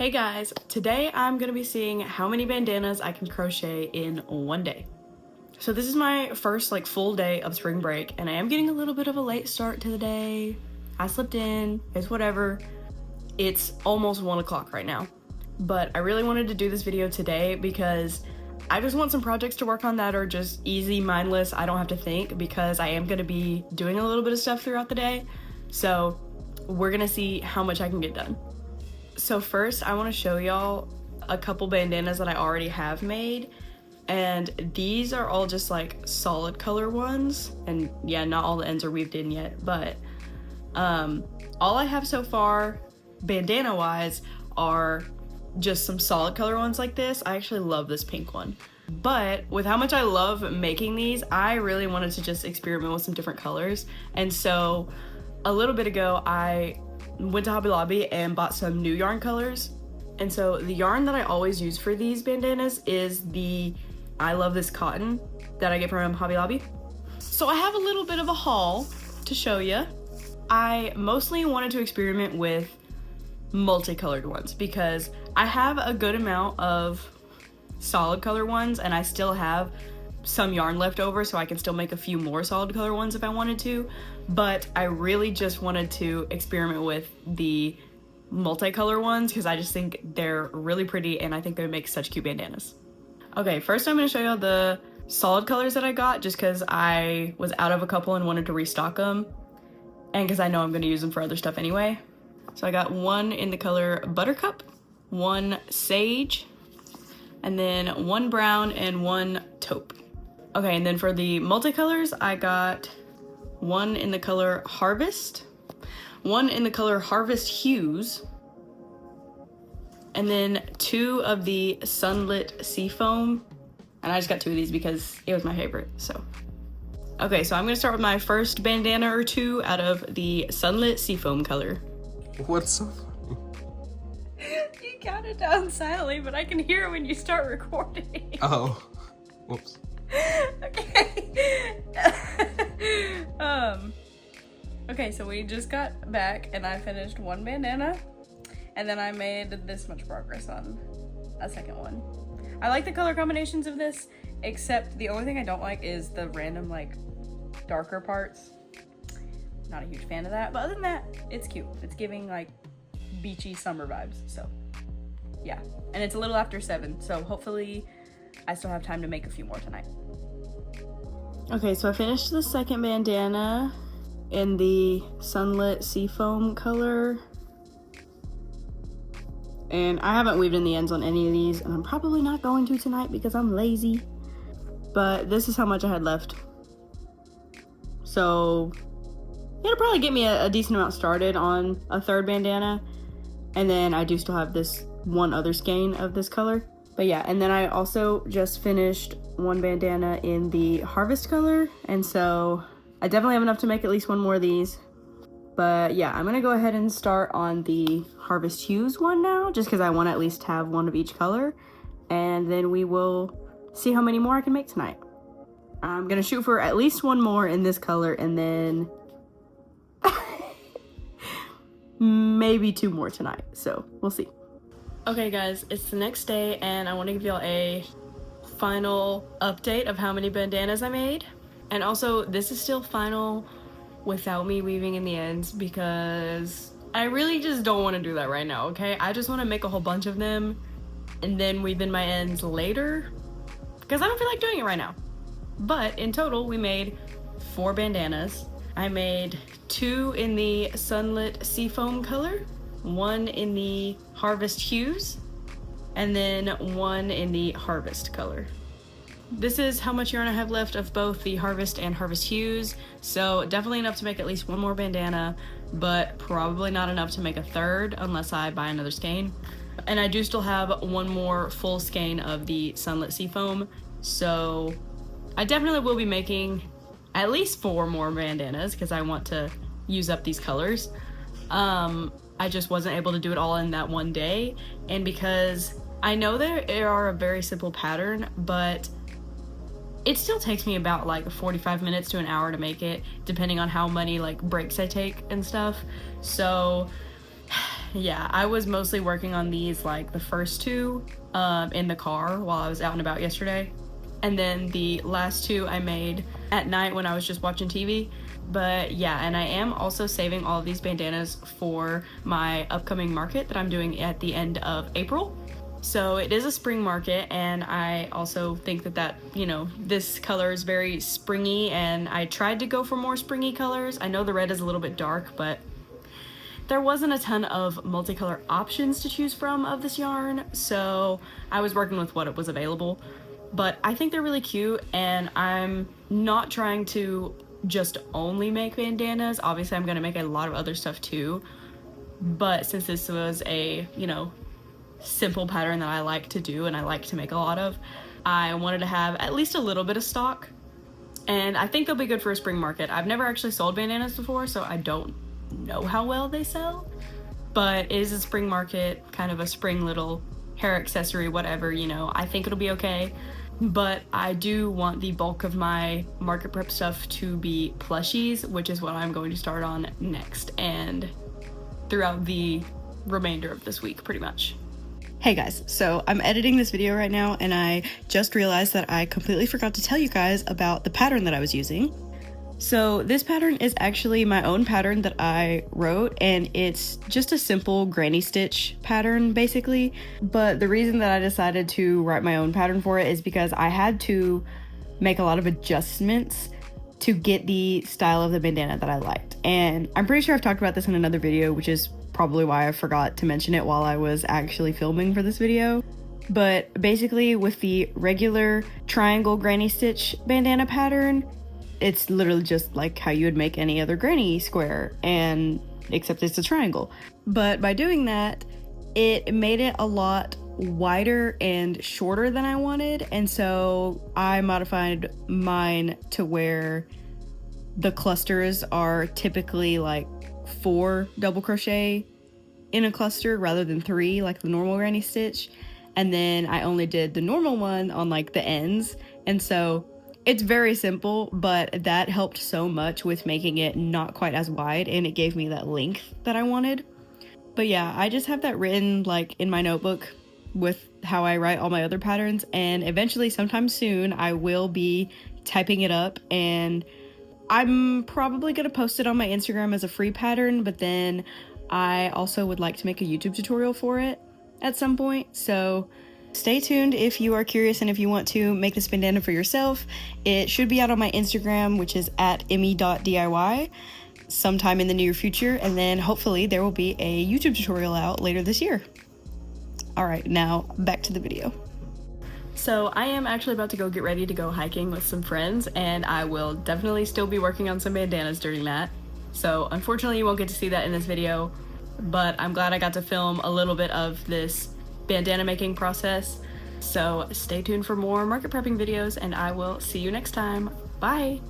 Hey guys, today I'm gonna be seeing how many bandanas I can crochet in one day. So this is my first full day of spring break and I am getting a little bit of a late start to the day. I slept in, it's whatever. It's almost 1 o'clock right now. But I really wanted to do this video today because I just want some projects to work on that are just easy, mindless, I don't have to think, because I am gonna be doing a little bit of stuff throughout the day. So we're gonna see how much I can get done. So first, I want to show y'all a couple bandanas that I already have made, and these are all just solid color ones, and yeah, not all the ends are weaved in yet, but all I have so far bandana wise are just some solid color ones like this. I actually love this pink one, but with how much I love making these, I really wanted to just experiment with some different colors. And so a little bit ago I went to Hobby Lobby and bought some new yarn colors. And so the yarn that I always use for these bandanas is the I Love This Cotton that I get from Hobby Lobby. So I have a little bit of a haul to show you. I mostly wanted to experiment with multicolored ones because I have a good amount of solid color ones and I still have some yarn left over, so I can still make a few more solid color ones if I wanted to, but I really just wanted to experiment with the multicolor ones because I just think they're really pretty and I think they would make such cute bandanas. Okay, first I'm going to show you the solid colors that I got just because I was out of a couple and wanted to restock them, and because I know I'm going to use them for other stuff anyway. So I got one in the color Buttercup, one Sage, and then one brown and one taupe. Okay, and then for the multicolors, I got one in the color Harvest, one in the color Harvest Hues, and then two of the Sunlit Seafoam. And I just got two of these because it was my favorite, so. Okay, so I'm gonna start with my first bandana or two out of the Sunlit Seafoam color. What's so funny? You got it down silently, but I can hear it when you start recording. Oh, whoops. Okay. Okay, so we just got back and I finished one bandana and then I made this much progress on a second one. I like the color combinations of this, except the only thing I don't like is the random darker parts. Not a huge fan of that, but other than that, it's cute. It's giving beachy summer vibes, so yeah. And it's a little after 7, so hopefully I still have time to make a few more tonight. Okay, so I finished the second bandana in the Sunlit Seafoam color. And I haven't weaved in the ends on any of these, and I'm probably not going to tonight because I'm lazy. But this is how much I had left. So it'll probably get me a decent amount started on a third bandana. And then I do still have this one other skein of this color. But yeah, and then I also just finished one bandana in the Harvest color, and so I definitely have enough to make at least one more of these. But yeah, I'm gonna go ahead and start on the Harvest Hues one now, just because I want to at least have one of each color, and then we will see how many more I can make tonight. I'm gonna shoot for at least one more in this color, and then maybe 2 more tonight, so we'll see. Okay guys, it's the next day and I want to give y'all a final update of how many bandanas I made. And also, this is still final without me weaving in the ends because I really just don't want to do that right now, okay? I just want to make a whole bunch of them and then weave in my ends later because I don't feel like doing it right now. But in total, we made 4 bandanas. I made 2 in the Sunlit Seafoam color, 1 in the Harvest Hues, and then 1 in the Harvest color. This is how much yarn I have left of both the Harvest and Harvest Hues, so definitely enough to make at least one more bandana, but probably not enough to make a third unless I buy another skein. And I do still have one more full skein of the Sunlit Seafoam, so I definitely will be making at least 4 more bandanas because I want to use up these colors. I just wasn't able to do it all in that one day, and because I know they are a very simple pattern, but it still takes me about 45 minutes to an hour to make it, depending on how many breaks I take and stuff. So yeah, I was mostly working on these like the first two in the car while I was out and about yesterday. And then the last two I made at night when I was just watching TV. But yeah, and I am also saving all of these bandanas for my upcoming market that I'm doing at the end of April. So it is a spring market, and I also think that you know, this color is very springy, and I tried to go for more springy colors. I know the red is a little bit dark, but there wasn't a ton of multicolor options to choose from of this yarn, so I was working with what was available. But I think they're really cute, and I'm not trying to just only make bandanas. Obviously, I'm gonna make a lot of other stuff too, but since this was a, you know, simple pattern that I like to do and I like to make a lot of, I wanted to have at least a little bit of stock, and I think they'll be good for a spring market. I've never actually sold bandanas before, so I don't know how well they sell, but it is a spring market, kind of a spring little hair accessory, whatever, you know. I think it'll be okay. But I do want the bulk of my market prep stuff to be plushies, which is what I'm going to start on next and throughout the remainder of this week, pretty much. Hey guys, so I'm editing this video right now, and I just realized that I completely forgot to tell you guys about the pattern that I was using. So this pattern is actually my own pattern that I wrote, and it's just a simple granny stitch pattern basically. But the reason that I decided to write my own pattern for it is because I had to make a lot of adjustments to get the style of the bandana that I liked. And I'm pretty sure I've talked about this in another video, which is probably why I forgot to mention it while I was actually filming for this video. But basically with the regular triangle granny stitch bandana pattern, it's literally just like how you would make any other granny square, and except it's a triangle. But by doing that, it made it a lot wider and shorter than I wanted, and so I modified mine to where the clusters are typically like 4 double crochet in a cluster rather than 3 like the normal granny stitch. And then I only did the normal one on like the ends, and so it's very simple, but that helped so much with making it not quite as wide, and it gave me that length that I wanted. But yeah, I just have that written like in my notebook with how I write all my other patterns, and eventually sometime soon I will be typing it up, and I'm probably gonna post it on my Instagram as a free pattern, but then I also would like to make a YouTube tutorial for it at some point. So stay tuned if you are curious and if you want to make this bandana for yourself. It should be out on my Instagram, which is at emmy.diy, sometime in the near future, and then hopefully there will be a YouTube tutorial out later this year. All right, now back to the video. So I am actually about to go get ready to go hiking with some friends, and I will definitely still be working on some bandanas during that. So unfortunately you won't get to see that in this video, but I'm glad I got to film a little bit of this bandana making process. So stay tuned for more market prepping videos, and I will see you next time. Bye!